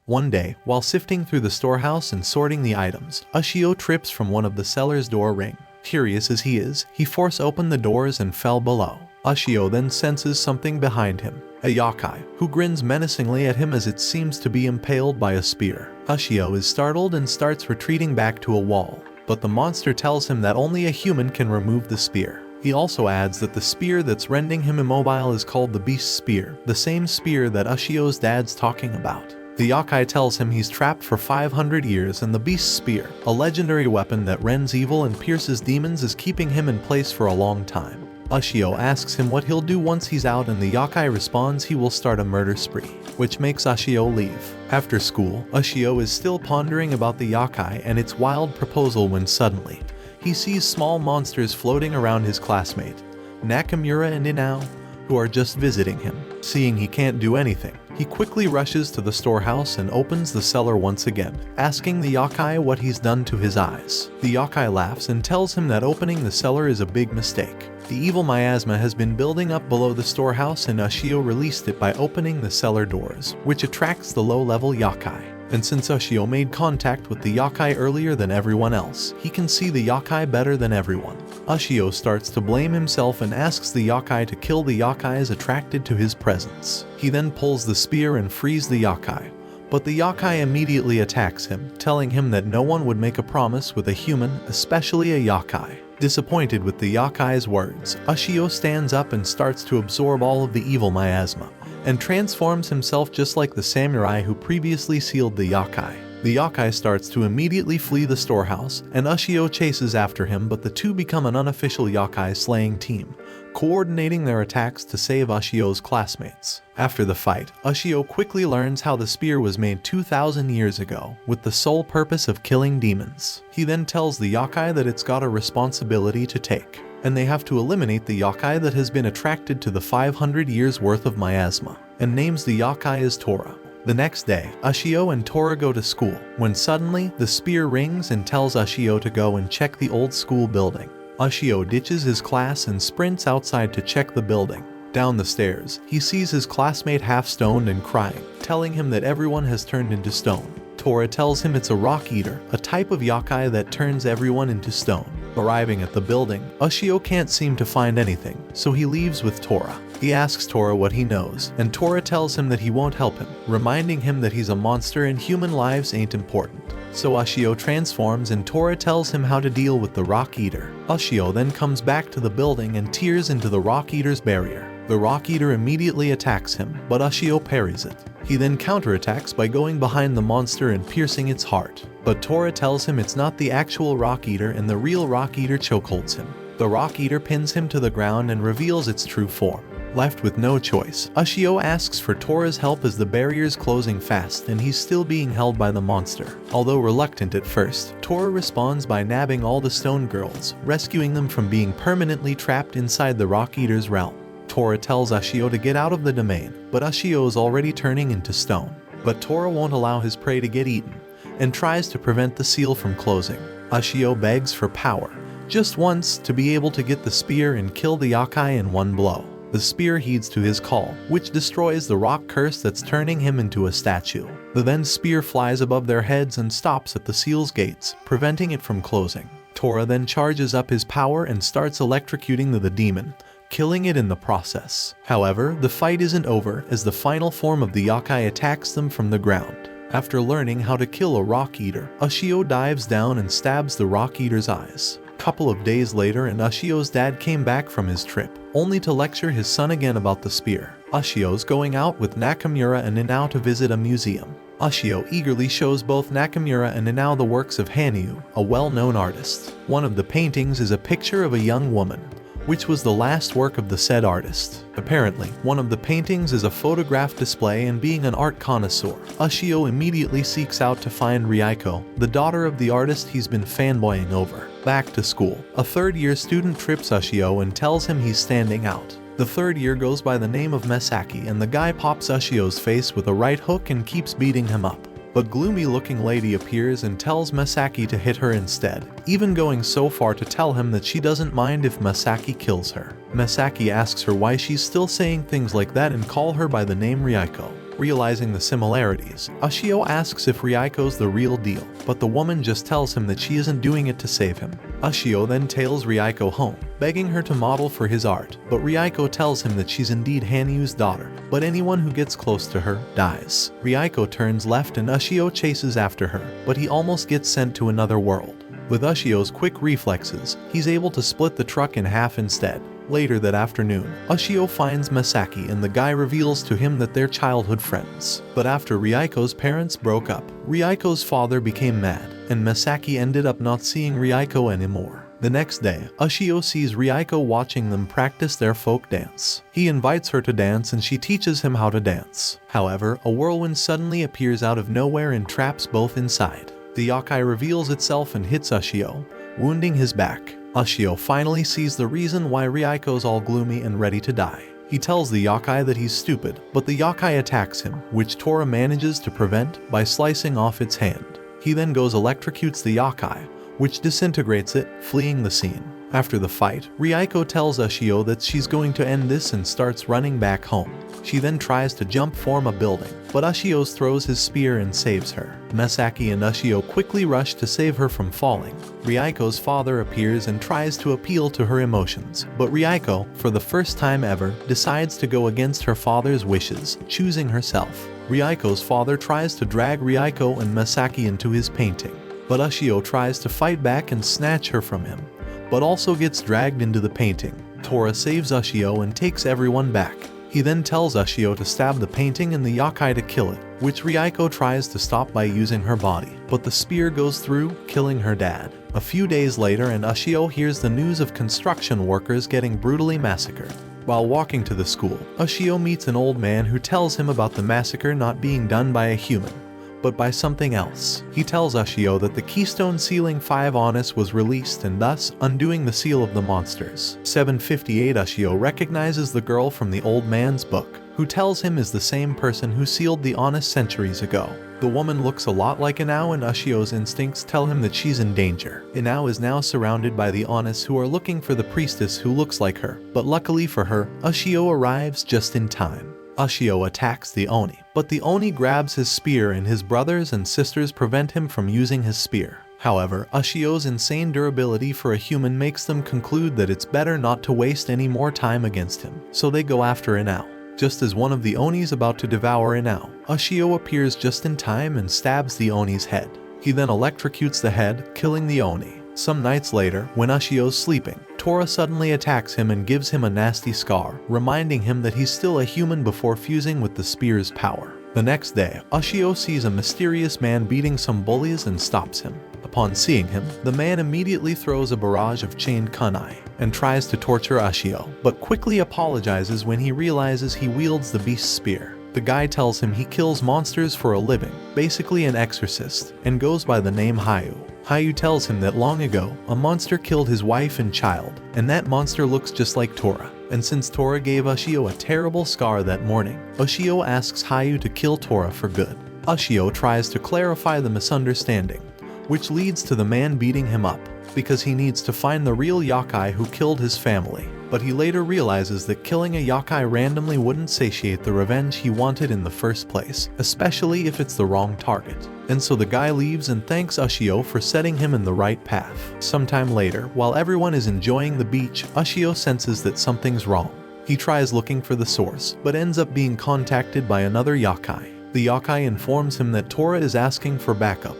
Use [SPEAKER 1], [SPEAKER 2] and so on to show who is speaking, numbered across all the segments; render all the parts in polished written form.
[SPEAKER 1] One day, while sifting through the storehouse and sorting the items, Ushio trips from one of the cellar's door ring. Curious as he is, he force opened the doors and fell below. Ushio then senses something behind him, a yokai, who grins menacingly at him as it seems to be impaled by a spear. Ushio is startled and starts retreating back to a wall, but the monster tells him that only a human can remove the spear. He also adds that the spear that's rendering him immobile is called the Beast Spear, the same spear that Ushio's dad's talking about. The yokai tells him he's trapped for 500 years and the Beast Spear, a legendary weapon that rends evil and pierces demons, is keeping him in place for a long time. Ushio asks him what he'll do once he's out, and the yokai responds he will start a murder spree, which makes Ushio leave. After school, Ushio is still pondering about the yokai and its wild proposal when suddenly, he sees small monsters floating around his classmate, Nakamura and Inao, who are just visiting him. Seeing he can't do anything, he quickly rushes to the storehouse and opens the cellar once again, asking the yokai what he's done to his eyes. The yokai laughs and tells him that opening the cellar is a big mistake. The evil miasma has been building up below the storehouse and Ushio released it by opening the cellar doors, which attracts the low-level yokai. And since Ushio made contact with the yokai earlier than everyone else, he can see the yokai better than everyone. Ushio starts to blame himself and asks the yokai to kill the yokais attracted to his presence. He then pulls the spear and frees the yokai, but the yokai immediately attacks him, telling him that no one would make a promise with a human, especially a yokai. Disappointed with the yokai's words, Ushio stands up and starts to absorb all of the evil miasma, and transforms himself just like the samurai who previously sealed the yokai. The yokai starts to immediately flee the storehouse, and Ushio chases after him, but the two become an unofficial yokai slaying team, coordinating their attacks to save Ushio's classmates. After the fight, Ushio quickly learns how the spear was made 2,000 years ago, with the sole purpose of killing demons. He then tells the yokai that it's got a responsibility to take, and they have to eliminate the yokai that has been attracted to the 500 years worth of miasma, and names the yokai as Tora. The next day, Ushio and Tora go to school, when suddenly, the spear rings and tells Ushio to go and check the old school building. Ushio ditches his class and sprints outside to check the building. Down the stairs, he sees his classmate half-stoned and crying, telling him that everyone has turned into stone. Tora tells him it's a rock eater, a type of yokai that turns everyone into stone. Arriving at the building, Ushio can't seem to find anything, so he leaves with Tora. He asks Tora what he knows, and Tora tells him that he won't help him, reminding him that he's a monster and human lives ain't important. So Ushio transforms and Tora tells him how to deal with the rock eater. Ushio then comes back to the building and tears into the rock eater's barrier. The rock eater immediately attacks him, but Ushio parries it. He then counterattacks by going behind the monster and piercing its heart. But Tora tells him it's not the actual rock eater and the real rock eater chokeholds him. The rock eater pins him to the ground and reveals its true form. Left with no choice, Ushio asks for Tora's help as the barrier's closing fast and he's still being held by the monster. Although reluctant at first, Tora responds by nabbing all the stone girls, rescuing them from being permanently trapped inside the rock eater's realm. Tora tells Ushio to get out of the domain, but Ushio is already turning into stone. But Tora won't allow his prey to get eaten, and tries to prevent the seal from closing. Ushio begs for power, just once, to be able to get the spear and kill the yokai in one blow. The spear heeds to his call, which destroys the rock curse that's turning him into a statue. The then spear flies above their heads and stops at the seal's gates, preventing it from closing. Tora then charges up his power and starts electrocuting the demon, killing it in the process. However, the fight isn't over as the final form of the yokai attacks them from the ground. After learning how to kill a rock eater, Ushio dives down and stabs the rock eater's eyes. Couple of days later, and Ushio's dad came back from his trip, only to lecture his son again about the spear. Ushio's going out with Nakamura and Inao to visit a museum. Ushio eagerly shows both Nakamura and Inao the works of Hanyu, a well-known artist. One of the paintings is a picture of a young woman, which was the last work of the said artist. Apparently, one of the paintings is a photograph display, and being an art connoisseur, Ushio immediately seeks out to find Ryuko, the daughter of the artist he's been fanboying over. Back to school, a third-year student trips Ushio and tells him he's standing out. The third year goes by the name of Masaki, and the guy pops Ushio's face with a right hook and keeps beating him up. But gloomy-looking lady appears and tells Masaki to hit her instead, even going so far to tell him that she doesn't mind if Masaki kills her. Masaki asks her why she's still saying things like that and call her by the name Ryuko. Realizing the similarities, Ushio asks if Ryuko's the real deal, but the woman just tells him that she isn't doing it to save him. Ushio then tails Ryuko home, begging her to model for his art, but Ryuko tells him that she's indeed Hanyu's daughter, but anyone who gets close to her dies. Ryuko turns left and Ushio chases after her, but he almost gets sent to another world. With Ushio's quick reflexes, he's able to split the truck in half instead. Later that afternoon, Ushio finds Masaki and the guy reveals to him that they're childhood friends. But after Ryuko's parents broke up, Ryuko's father became mad, and Masaki ended up not seeing Ryuko anymore. The next day, Ushio sees Ryuko watching them practice their folk dance. He invites her to dance and she teaches him how to dance. However, a whirlwind suddenly appears out of nowhere and traps both inside. The yokai reveals itself and hits Ushio, wounding his back. Ushio finally sees the reason why Ryuko's all gloomy and ready to die. He tells the yokai that he's stupid, but the yokai attacks him, which Tora manages to prevent by slicing off its hand. He then electrocutes the yokai, which disintegrates it, fleeing the scene. After the fight, Ryuko tells Ushio that she's going to end this and starts running back home. She then tries to jump from a building, but Ushio throws his spear and saves her. Masaki and Ushio quickly rush to save her from falling. Ryuko's father appears and tries to appeal to her emotions, but Ryuko, for the first time ever, decides to go against her father's wishes, choosing herself. Ryuko's father tries to drag Ryuko and Masaki into his painting, but Ushio tries to fight back and snatch her from him, but also gets dragged into the painting. Tora saves Ushio and takes everyone back. He then tells Ushio to stab the painting and the yokai to kill it, which Ryuko tries to stop by using her body, but the spear goes through, killing her dad. A few days later and Ushio hears the news of construction workers getting brutally massacred. While walking to the school, Ushio meets an old man who tells him about the massacre not being done by a human, but by something else. He tells Ushio that the Keystone Sealing 5 Honest was released and thus undoing the seal of the monsters. 758 Ushio recognizes the girl from the old man's book, who tells him is the same person who sealed the Honest centuries ago. The woman looks a lot like Inao and Ushio's instincts tell him that she's in danger. Inao is now surrounded by the Honest who are looking for the priestess who looks like her, but luckily for her, Ushio arrives just in time. Ushio attacks the Oni, but the Oni grabs his spear and his brothers and sisters prevent him from using his spear. However, Ushio's insane durability for a human makes them conclude that it's better not to waste any more time against him, so they go after Inao. Just as one of the Oni's about to devour Inao, Ushio appears just in time and stabs the Oni's head. He then electrocutes the head, killing the Oni. Some nights later, when Ushio's sleeping, Tora suddenly attacks him and gives him a nasty scar, reminding him that he's still a human before fusing with the spear's power. The next day, Ushio sees a mysterious man beating some bullies and stops him. Upon seeing him, the man immediately throws a barrage of chained kunai and tries to torture Ushio, but quickly apologizes when he realizes he wields the beast's spear. The guy tells him he kills monsters for a living, basically an exorcist, and goes by the name Hayu. Hayu tells him that long ago, a monster killed his wife and child, and that monster looks just like Tora. And since Tora gave Ushio a terrible scar that morning, Ushio asks Hayu to kill Tora for good. Ushio tries to clarify the misunderstanding, which leads to the man beating him up, because he needs to find the real yokai who killed his family. But he later realizes that killing a yokai randomly wouldn't satiate the revenge he wanted in the first place, especially if it's the wrong target. And so the guy leaves and thanks Ushio for setting him in the right path. Sometime later, while everyone is enjoying the beach, Ushio senses that something's wrong. He tries looking for the source, but ends up being contacted by another yokai. The yokai informs him that Tora is asking for backup,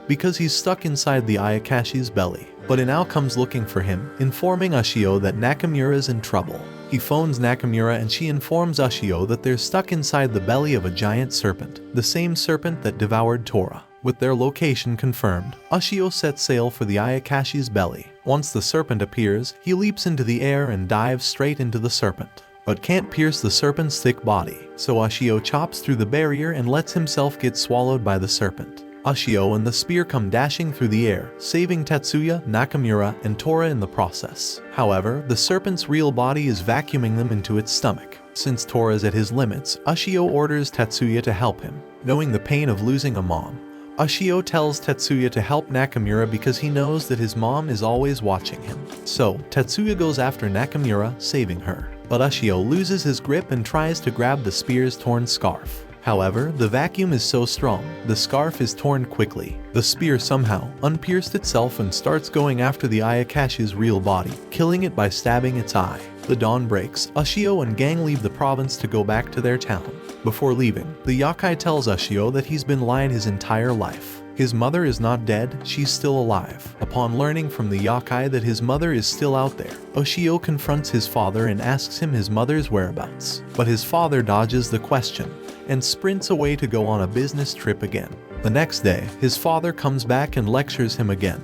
[SPEAKER 1] because he's stuck inside the Ayakashi's belly. But Inao comes looking for him, informing Ushio that Nakamura's in trouble. He phones Nakamura and she informs Ushio that they're stuck inside the belly of a giant serpent, the same serpent that devoured Tora. With their location confirmed, Ushio sets sail for the Ayakashi's belly. Once the serpent appears, he leaps into the air and dives straight into the serpent, but can't pierce the serpent's thick body, so Ushio chops through the barrier and lets himself get swallowed by the serpent. Ushio and the spear come dashing through the air, saving Tetsuya, Nakamura, and Tora in the process. However, the serpent's real body is vacuuming them into its stomach. Since Tora's at his limits, Ushio orders Tetsuya to help him. Knowing the pain of losing a mom, Ushio tells Tetsuya to help Nakamura because he knows that his mom is always watching him. So, Tetsuya goes after Nakamura, saving her. But Ushio loses his grip and tries to grab the spear's torn scarf. However, the vacuum is so strong, the scarf is torn quickly. The spear somehow unpierced itself and starts going after the Ayakashi's real body, killing it by stabbing its eye. The dawn breaks, Ushio and gang leave the province to go back to their town. Before leaving, the yokai tells Ushio that he's been lying his entire life. His mother is not dead, she's still alive. Upon learning from the yokai that his mother is still out there, Ushio confronts his father and asks him his mother's whereabouts. But his father dodges the question and sprints away to go on a business trip again. The next day, his father comes back and lectures him again,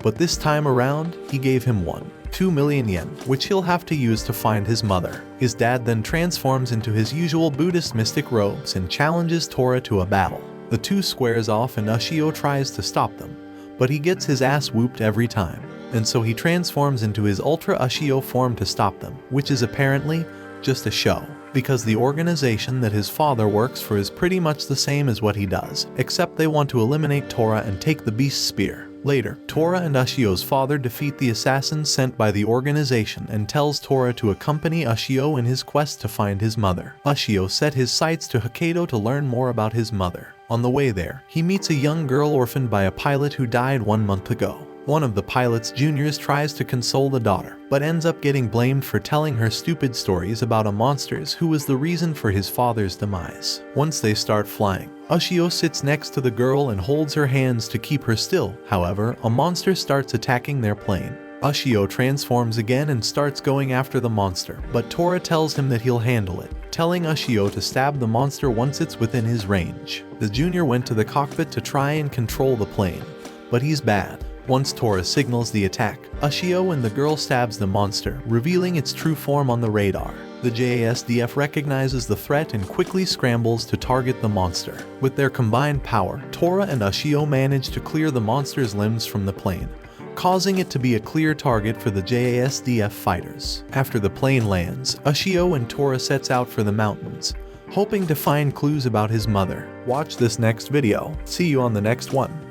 [SPEAKER 1] but this time around, he gave him 2 million yen, which he'll have to use to find his mother. His dad then transforms into his usual Buddhist mystic robes and challenges Tora to a battle. The two squares off and Ushio tries to stop them, but he gets his ass whooped every time, and so he transforms into his Ultra Ushio form to stop them, which is apparently just a show, because the organization that his father works for is pretty much the same as what he does, except they want to eliminate Tora and take the beast's spear. Later, Tora and Ushio's father defeat the assassins sent by the organization and tells Tora to accompany Ushio in his quest to find his mother. Ushio set his sights to Hokkaido to learn more about his mother. On the way there, he meets a young girl orphaned by a pilot who died 1 month ago. One of the pilot's juniors tries to console the daughter, but ends up getting blamed for telling her stupid stories about a monster who was the reason for his father's demise. Once they start flying, Ushio sits next to the girl and holds her hands to keep her still. However, a monster starts attacking their plane. Ushio transforms again and starts going after the monster, but Tora tells him that he'll handle it, telling Ushio to stab the monster once it's within his range. The junior went to the cockpit to try and control the plane, but he's bad. Once Tora signals the attack, Ushio and the girl stabs the monster, revealing its true form on the radar. The JASDF recognizes the threat and quickly scrambles to target the monster. With their combined power, Tora and Ushio manage to clear the monster's limbs from the plane, causing it to be a clear target for the JASDF fighters. After the plane lands, Ushio and Tora sets out for the mountains, hoping to find clues about his mother. Watch this next video. See you on the next one.